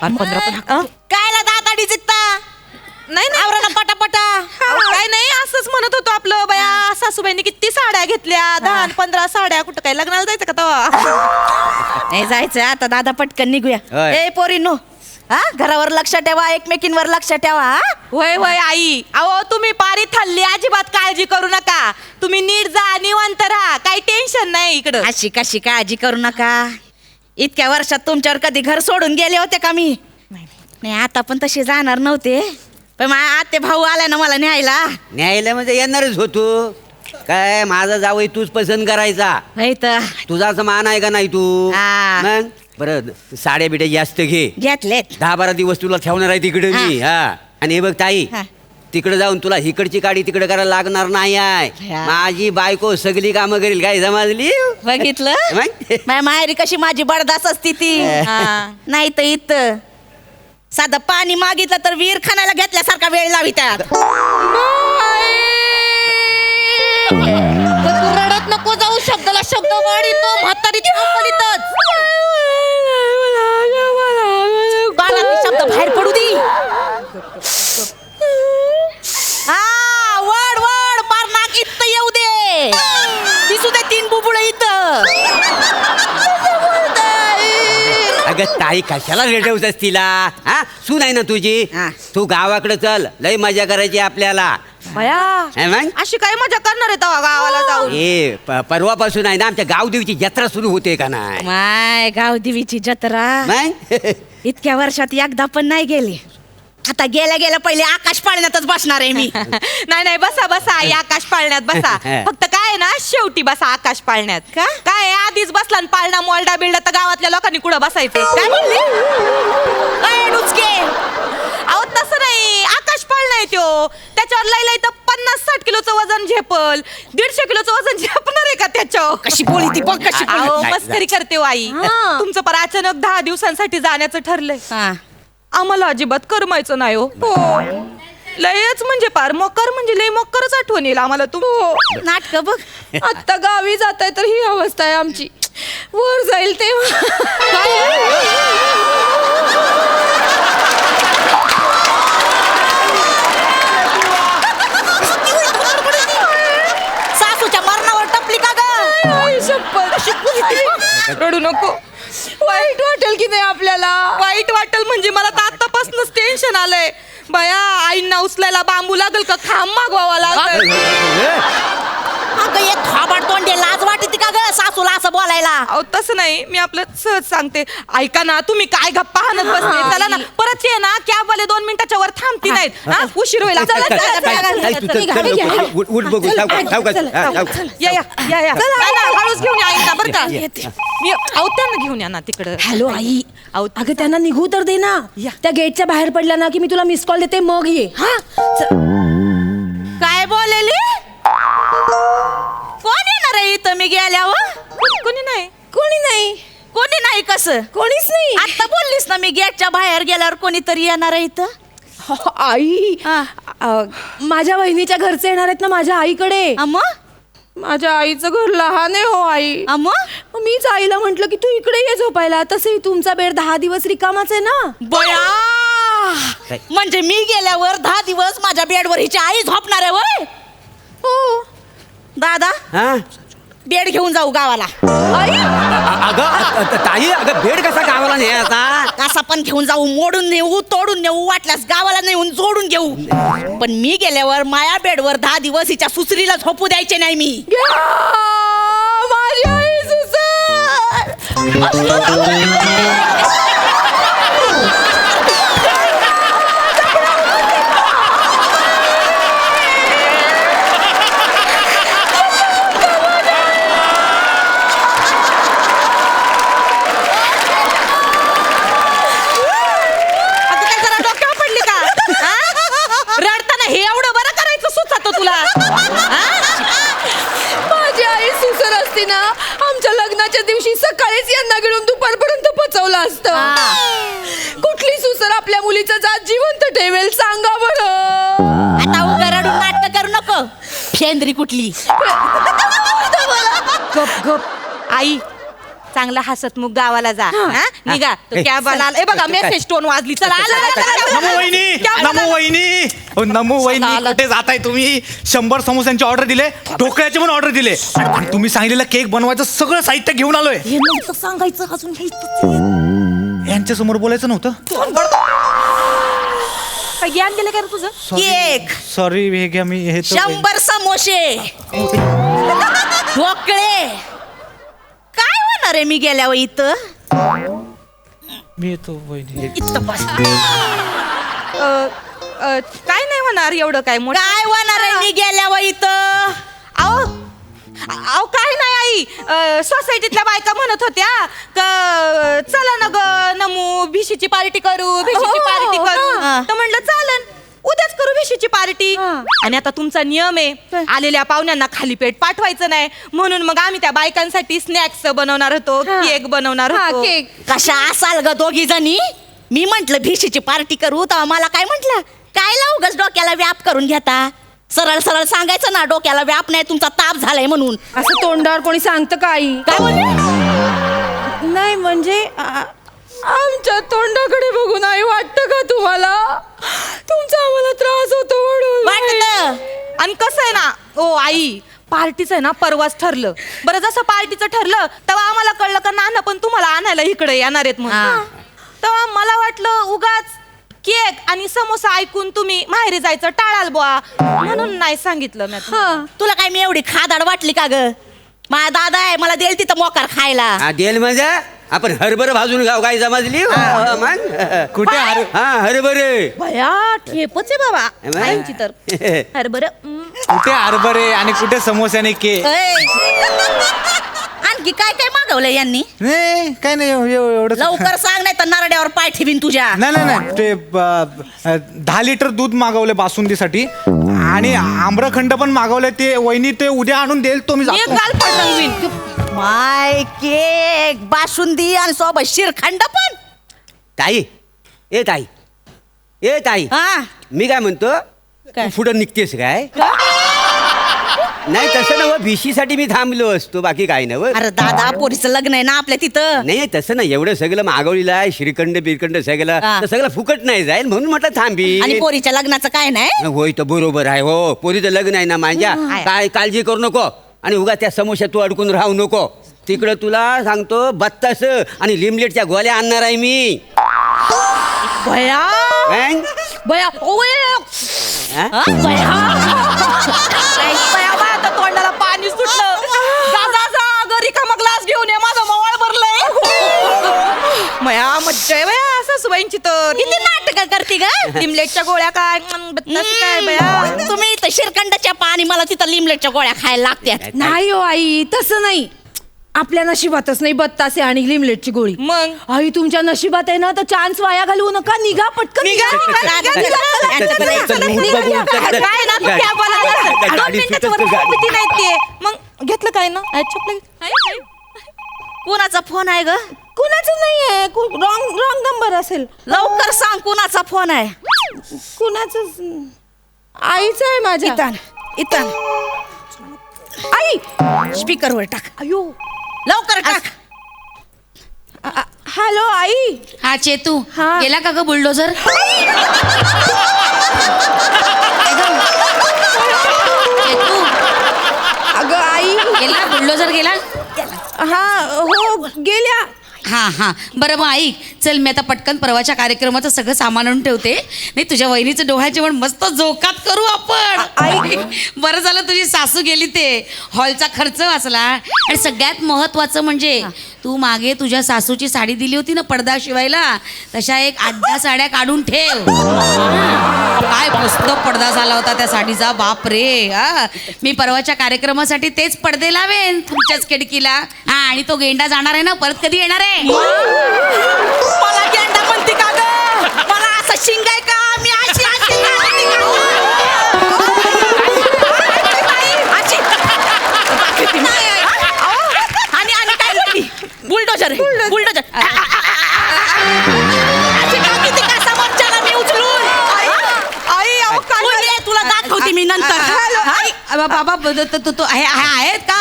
कायला दाताडी चित्ता नाही नाही आवरा ना पटापटा. काय नाही असंच म्हणत होतो आपलं बया सासूबाईंनी किती साड्या घेतल्या 10-15 साड्या कुठं काय लग्नाला जायचं का तेव्हा नाही जायचं आता दादा पटकन निघूया. होय. ए पोरीनो हा घरावर लक्ष ठेवा एकमेकींवर लक्ष ठेवा हा? होय होय आई अहो तुम्ही पारी थाल्ली अजिबात काळजी करू नका तुम्ही नीट जा निवांत राहा काही टेन्शन नाही इकडं अशी कशी काळजी करू नका. इतक्या वर्षात तुमच्यावर कधी घर सोडून गेले होते का मी? नाही आता पण तसे जाणार नव्हते पण आते भाऊ आला ना मला न्यायला. न्यायला म्हणजे येणारच होतो काय माझा जावई तूच पसंत करायचा होय तर तुझा असं मान आहे का नाही तू हा. मग बरं साड्या बिड्या जास्त घे घेतलेत 10-12 दिवस तुला ठेवणार आहे तिकडे मी हा आणि हे बघ ताई हा. तिकडे जाऊन तुला हिकडची काडी तिकडे करायला लागणार नाही आहे हा. माझी बायको सगळी कामं करेल काय समजली बघितलं मग? माझ्या माहेरी कशी माझी बडदास असती ती हा. नाही तर इथं साधं पाणी मागितलं तर विहीर खाण्याला घेतल्यासारखा वेळ लावितात. तू रडत नको जाऊ शब्दाला शब्द वाढीतो म्हातारी थांबलीतच बाळा मी शब्द बाहेर पडू दे. हा वड वड पार नाक इथं येऊ दे दिसू दे 3 बुबुळ इथं. अगं ताई कशाला रेटवतेस तिला हा सून आहे ना तुझी हा. तू गावाकडे चल लय मजा करायची आपल्याला बया है मग? अशी काय मजा करणार आहे तेव्हा गावाला जाऊन परवापासून आहे ना आमच्या गावदेवीची जत्रा सुरू होते का नाही माय गावदेवीची जत्रा मग? इतक्या वर्षात एकदा पण नाही गेली. आता गेल्या गेल्या पहिले आकाश पाळण्यातच बसणार आहे मी. नाही नाही बसा बसा आई आकाश पाळण्यात बसा फक्त काय आहे ना शेवटी बसा आकाश पाळण्यात का? काय आहे, आधीच बसला आणि पाळणा मोलडा बिलडा तर गावातल्या लोकांनी कुठं बसायचं काय म्हणली? काय डुचके? अहो तसं नाही आकाश पाळणा आहे त्यो त्याच्यावर लय लय तर 50-60 किलोचं वजन झेपल 150 किलोचं वजन झेपणार आहे का त्याच्यावर कशी बोली ती बघ कशी बोली. अहो मस्करी करते हो आई हा. तुमचं पर अचानक 10 दिवसांसाठी जाण्याचं ठरलंय हा. आम्हाला अजिबात करमायचं नाही हो लयच म्हणजे पार मकर म्हणजे लय मकरच आठवण येईल आम्हाला तू नाटक बघ. आता गावी जात आहे तर ही अवस्था आहे आमची वर जाईल तेव्हा सासूच्या मरणावर टपली का ग? आई शपथ रडू नको वाईट वाटेल की नाही आपल्याला वाईट वाटेल म्हणजे मला तर आतापासूनच टेन्शन आलंय बया आईंना उचलायला बांबू लागल का खांब मागवावा लागल अगं एक थोबाड तोंडे लाज वाटते का ग सासूला असं बोलायला? अहो तसं नाही मी आपलं सहज सांगते ऐका ना तुम्ही काय गप्पा हाणत बसले चला ना परत ये ना कॅब वाले 2 मिनिटाच्या वर थांबती नाहीत हा उशीर होईल चला, चला, चला, ताई, तू चल, चला, चल, चला. लवकर. उठ बघू सावकाश. या नाही, नाही, हळूच घेऊन या आईंना बरं का मी अहो त्यांना घेऊन या ना तिकडं हॅलो आई अहो अगं त्यांना निघू तर दे ना या. त्या गेटच्या बाहेर पडल्या ना की मी तुला मिस कॉल देते मग ये हा काय बोलेली? कोण येणार आहे इथं मी गेल्यावर? कोणी नाही कोणी नाही कोणी नाही कसं? कोणीच नाही आता बोललीस ना मी गेटच्या बाहेर गेल्यावर कोणीतरी येणार आहे इथं. आई हा. माझ्या वहिनीच्या घरचे येणार आहेत ना माझ्या आईकडे अम्मा माझ्या आईचं घर लहान आहे हो आई अम्मा मग मीच आईला म्हंटल की तू इकडे ये झोपायला तसंही तुमचा बेड 10 दिवस रिकामाच आहे ना बया म्हणजे मी गेल्यावर 10 दिवस माझ्या बेडवर हिची आई झोपणार आहे वय? हो दादा हा? बेड घेऊन जाऊ गावाला. अगं ताई अगं भेड कसा गावाला न्यायचा कसा पण घेऊन जाऊ मोडून नेऊ तोडून नेऊ वाटल्यास गावाला नेऊन जोडून घेऊ पण मी गेल्यावर माया बेडवर 10 दिवस हिच्या सुसरीला झोपू द्यायचे नाही मी. माझी आई रडताना हे एवढं बरं करायचं सुचत तुला माझी आई सुसर असती ना आमच्या लग्नाच्या दिवशी सकाळीच यांना घेऊन दुपारपर्यंत पचवलं असतं कुठली सुसर आपल्या मुलीचा जात जिवंत ठेवेल सांगा बरं आता उगा रडून नाटक करू नको फेंद्री कुठली. गप गप आई चांगला हसतमुख गावाला जा हा? निघा तो ए, कॅबवाला ए बघा मेसेज टोन वाजली चला नमो वहिनी नमो वहिनी हो नमो वहिनी कुठे जाताय तुम्ही 100 समोस्यांची ऑर्डर दिले ढोकळ्याचे पण ऑर्डर दिले आणि तुम्ही सांगितलेलं केक बनवायचं सगळं साहित्य घेऊन आलोय सांगायचं अजून यांच्या समोर बोलायचं नव्हतं काय ज्ञान दिलं काय रे तुझं केक सॉरी हे घ्या मी हे तर- 100 समोसे ढोकळे काय होणार आहे मी गेल्यावर इथं मी येतो वहिनी इथं बस काय नाही होणार एवढं काय मोठं काय होणार आहे मी गेल्यावर इथं अहो अहो काय नाही आई सोसायटीतल्या बायका म्हणत होत्या का चला ना ग नमू भिशीची पार्टी करू भिशीची पार्टी करू हा. तर म्हणलं चालन उद्याच करू भिशीची पार्टी आणि आता तुमचा नियम आहे आलेल्या पाहुण्यांना खाली पेट पाठवायचं नाही म्हणून मग आम्ही त्या बायकांसाठी स्नॅक्स बनवणार होतो केक बनवणार होतो केक कशा असाल ग दोघी जणी मी म्हंटल भिशीची पार्टी करू तर मला काय म्हंटल काय उगाच डोक्याला व्याप करून घेता सरळ सरळ सांगायचं ना डोक्याला व्याप नाही तुमचा ताप झालाय म्हणून असं तोंडावर कोणी सांगतं का आई काय म्हणले नाही म्हणजे आमच्या तोंडाकडे बघून आई वाटतं का तुम्हाला तुमचा आम्हाला त्रास होतो म्हणून वाटत आणि कसं आहे ना ओ आई पार्टीचं आहे ना परवाच ठरलं बरं जसं पार्टीचं ठरलं तेव्हा आम्हाला कळलं का नाना पण तुम्हाला आणायला इकडे येणार आहेत म्हणून तेव्हा मला वाटलं उगाच केक आणि समोसा ऐकून तुम्ही माहेरी जायचं टाळाल बुवा म्हणून नाही सांगितलं मी तुम्हाला. तुला काय मी एवढी खादाड वाटली का ग माझा दादा आहे मला देईल तिथं मोकार खायला हा देल म्हणजे आपण हरभर भाजून गाव काय समजली मग कुठे हा हरभर भया ठेपच आहे बाबा आईची तर अरे बरं कुठे हरभरे आणि कुठे समोस्याने केक आणखी काय काय मागवलंय यांनी नाही काय नाही एवढं लवकर सांग नाही तर नरड्यावर पाय ठेवीन तुझ्या नाही नाही नाही ते 10 लिटर दूध मागवले बासुंदीसाठी आणि आम्रखंड पण मागवले ते वहिनी ते उद्या आणून देईल तो मी मी एक जातो गाल पडून माय केक बासुंदी आणि सोबत शिरखंड पण ताई ए ताई हा मी काय म्हणतो काय? तू पुढं निघतेस काय नाही तसं नव भिशीसाठी मी थांबलो असतो बाकी काय नव अरे दादा पोरीचं लग्न आहे ना आपल्या तिथं नाही तसं नाही एवढं सगळं मागवलेलं आहे श्रीखंड बिरखंड सगळं हा. तर सगळं फुकट नाही जाईल म्हणून म्हटलं थांबी आणि पोरीच्या लग्नाचं काय नाही होय तर बरोबर आहे हो पोरीचं लग्न आहे ना माझ्या आहे. काय काळजी करू नको आणि उगा त्या समोश्यात तू अडकून राहू नको तिकडं तुला सांगतो बत्तास आणि लिमलेटच्या गोळ्या आणणार आहे मी भया हं? भया ओए हा? आता तोंडाला पाणी सुटलं जा जा जा घरी का मग ग्लास घेऊन ये माझा मवाळ भरलंय मया मज्जा आहे बया सासूबाईंची तर किती नाटक करते ग लिमलेटच्या गोळ्या काय बत्तास काय बया तुम्ही इथं शिरखंडाच्या पाणी मला तिथं लिमलेटच्या गोळ्या खायला लागत्यात नाही हो आई तसं नाही आपल्या नशिबातच नाही बत्तासे आणि लिमलेटची गोळी मग आई तुमच्या नशिबात आहे ना तर चान्स वाया घालवू नका निघा पटकन निघा, निघा, निघा, निघा, निघा, चल, मूड निघा, बघू, निघा. चल, काय ना तू गाडी. क्या बोलायला? गाडी दोन मिनिटाच्या वर सुटत तू किती गाडी. नाही ते मग घेतलं काय ना चपलं कोणाचा फोन आहे ग कुणाचं नाहीये रॉंग रॉंग नंबर असेल लवकर सांग कोणाचा फोन आहे कुणाचं आईचं आहे माझ्या इथं इथं आई स्पीकरवर टाक अयो लवकर टाक हॅलो आई हा चेतू हा. गेला का ग बुलडोझर चेतू अगं आई गेला बुलडोझर गेला हा हो गेल्या हा हा बरं मग ऐक चल मी आता पटकन परवाच्या कार्यक्रमाचं सगळं सामान आणून ठेवते नाही तुझ्या वहिनीचं डोहाळे जेवण मस्त जोकात करू आपण बरं झालं तुझी सासू गेली ते हॉलचा खर्च वाचला आणि सगळ्यात महत्वाचं म्हणजे तू मागे तुझ्या सासूची साडी दिली होती ना पडदा शिवायला तशा एक 8-10 साड्या काढून ठेव काय मस्त पडदा झाला होता त्या साडीचा बाप रे हा मी परवाच्या कार्यक्रमासाठी तेच पडदे लावेन तुमच्याच खिडकीला हा आणि तो गेंडा जाणार आहे ना परत कधी येणार आहे मला गेंडा म्हणते का ग मला असं शिंगाय का मी अशी अशी आणि आणि काय म्हणती बुलडोजर बुलडोजर मी उचलून आई अहो काय तुला दाखवते मी नंतर बाबा आहेत का